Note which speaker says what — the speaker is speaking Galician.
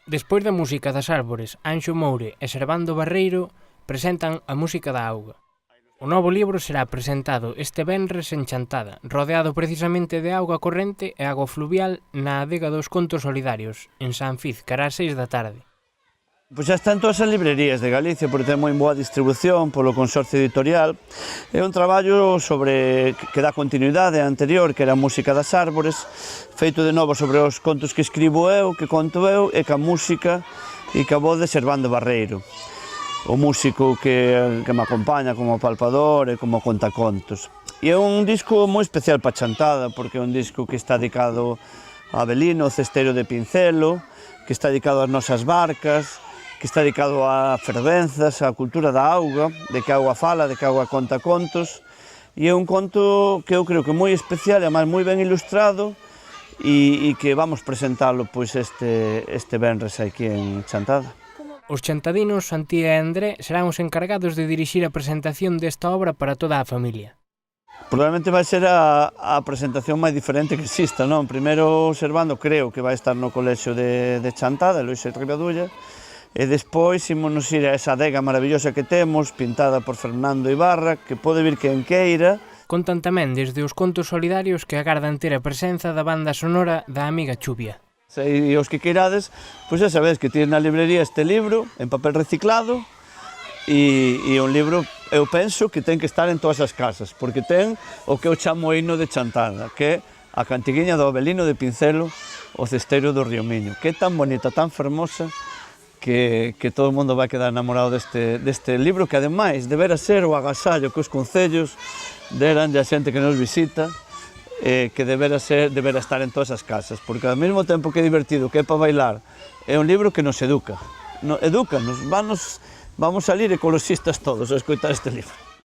Speaker 1: Despois da música das árbores, Anxo Moure e Servando Barreiro presentan a música da auga. O novo libro será presentado este venres en Chantada, rodeado precisamente de auga corrente e auga fluvial na adega dos Contos Solidarios, en Sanfiz, cara ás 6 da tarde.
Speaker 2: Pois xa está en todas as librerías de Galicia, porque ten moi boa distribución polo Consorcio Editorial. É un traballo sobre que dá continuidade ao anterior, que era a música das árbores, feito de novo sobre os contos que escribo eu, que conto eu, e ca música e ca voz de Servando Barreiro, o músico que me acompaña como palpador e como contacontos. E é un disco moi especial para Chantada, porque é un disco que está dedicado a Avelino, o cesteiro de Pincelo, que está dedicado ás nosas barcas, que está dedicado a fervenzas, á cultura da auga, de que a auga fala, de que a auga conta contos, e é un conto que eu creo que é moi especial, e además moi ben ilustrado, e que vamos presentalo pois este venres aquí en Chantada.
Speaker 1: Os chantadinos, Antía e André, serán os encargados de dirixir a presentación desta obra para toda a familia.
Speaker 2: Probablemente vai ser a presentación máis diferente que exista, non? Primeiro, Servando, creo que vai estar no colexio de Chantada, Luís Ribadulla, e despois ímonos ir a esa adega maravillosa que temos, pintada por Fernando Ibarra, que pode vir quen queira.
Speaker 1: Contan tamén desde os Contos Solidarios que agardan ter a presenza da banda sonora da Amiga Chuvia.
Speaker 2: E os que queirades, pois xa sabedes que tiene na librería este libro en papel reciclado, e un libro, eu penso que ten que estar en todas as casas, porque ten o que eu chamo o himno de Chantada, que é a cantiguiña do Avelino de Pincelo, o cesteiro do Río Miño, que é tan bonita, tan fermosa, que todo o mundo vai quedar enamorado deste libro, que ademais debera ser o agasallo que os concellos deranlle a xente que nos visita, que debera estar en todas as casas, porque ao mesmo tempo que é divertido, que é para bailar, é un libro que nos edúcanos, vamos salir ecoloxistas todos a escoitar este libro.